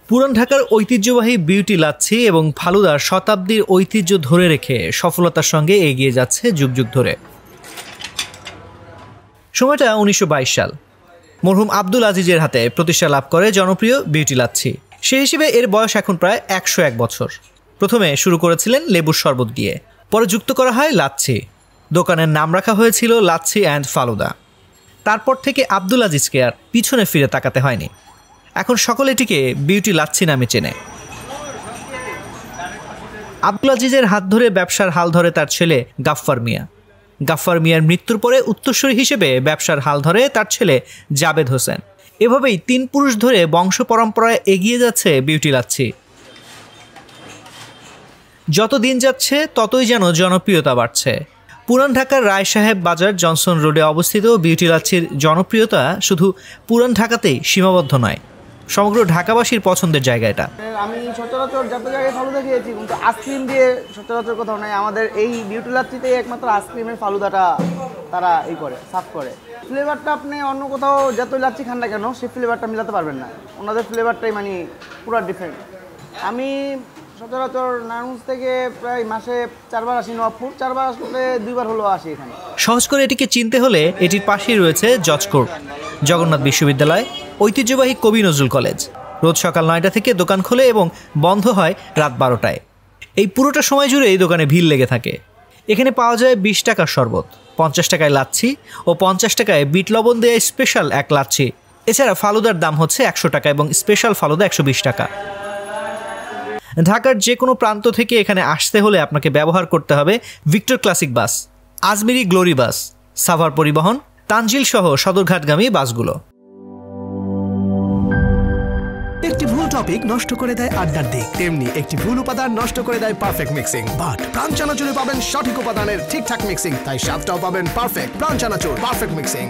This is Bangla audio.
পুরান ঢাকার ঐতিহ্যবাহী বিউটি লাচ্ছি এবং ফালুদার শতাব্দীর ঐতিহ্য ধরে রেখে সফলতার সঙ্গে এগিয়ে যাচ্ছে যুগ যুগ ধরে। সময়টা ১৯২২ সাল। মরহুম আব্দুল আজিজের হাতে প্রতিষ্ঠা লাভ করে জনপ্রিয় বিউটি লাচ্ছি। সে হিসেবে এর বয়স এখন প্রায় ১০১ বছর। প্রথমে শুরু করেছিলেন লেবুর শরবত দিয়ে, পরে যুক্ত করা হয় লাচ্ছি। দোকানের নাম রাখা হয়েছিল লাচ্ছি অ্যান্ড ফালুদা। তারপর থেকে আব্দুল আজিজকে আর পিছনে ফিরে তাকাতে হয়নি। এখন সকলে এটিকে বিউটি লাচ্ছি নামে চেনে। আব্দুল আজিজের হাত ধরে ব্যবসার হাল ধরে তার ছেলে গাফফার মিয়া। গাফফার মিয়ার মৃত্যুর পরে উত্তরসূরি হিসেবে ব্যবসার হাল ধরে তার ছেলে জাবেদ হোসেন। এভাবেই ৩ পুরুষ ধরে বংশ পরম্পরায় এগিয়ে যাচ্ছে বিউটি লাচ্ছি। যত দিন যাচ্ছে ততই যেন জনপ্রিয়তা বাড়ছে। পুরান ঢাকার রায় সাহেব বাজার জনসন রোডে অবস্থিত বিউটি লাচ্ছির জনপ্রিয়তা শুধু পুরান ঢাকাতেই সীমাবদ্ধ নয়, সমগ্র ঢাকাবাসীর পছন্দের জায়গা এটা। আমি সচরাচর যত জায়গায় ফালুদা খেয়েছি, কিন্তু আইসক্রিম দিয়ে সচরাচর কোথাও নাই। আমাদের এই বিউটি লাচ্ছিতে একমাত্র আইসক্রিমের ফালুদাটা তারা করে সার্ভ করে। ফ্লেভারটা আপনি অন্য কোথাও যতই লাচ্ছি খান না কেন, সেই ফ্লেভারটা মিলাতে পারবেন না। ওনাদের ফ্লেভারটাই মানে পুরো ডিফারেন্ট। আমি সচরাচর নারায়ণগঞ্জ থেকে প্রায় মাসে 4 বার আসি নবাবপুর, 4 বার আসলে 2 বার হলেও আসি এখানে। সহজ করে এটিকে চিনতে হলে এটির পাশেই রয়েছে জজ কোর্ট, জগন্নাথ বিশ্ববিদ্যালয়, ঐতিহ্যবাহী কবি নজরুল কলেজ। রোজ সকাল 9টা থেকে দোকান খোলে এবং বন্ধ হয় রাত 12টায়। এই পুরোটা সময় জুড়ে এই দোকানে ভিড় লেগে থাকে। এখানে পাওয়া যায় 20 টাকার শরবত, 50 টাকায় লাচ্ছি ও 50 টাকায় বিট লবণ দেয় স্পেশাল এক লাচ্ছি। এছাড়া ফালুদার দাম হচ্ছে 100 টাকা এবং স্পেশাল ফালুদা 120 টাকা। ঢাকার যে কোনো প্রান্ত থেকে এখানে আসতে হলে আপনাকে ব্যবহার করতে হবে ভিক্টর ক্লাসিক বাস, আজমিরি গ্লোরি বাস, সাভার পরিবহন, তানজিল সহ সদরঘাটগামী বাসগুলো। একটি ভুল টপিক নষ্ট করে দেয় আড্ডার দিক, তেমনি একটি ভুল উপাদান নষ্ট করে দেয় পারফেক্ট মিক্সিং। বাট প্রাণ চানাচুরে পাবেন সঠিক উপাদানের ঠিকঠাক মিক্সিং, তাই স্বাদটাও পাবেন পারফেক্ট। প্রাণ চানাচুর, পারফেক্ট মিক্সিং।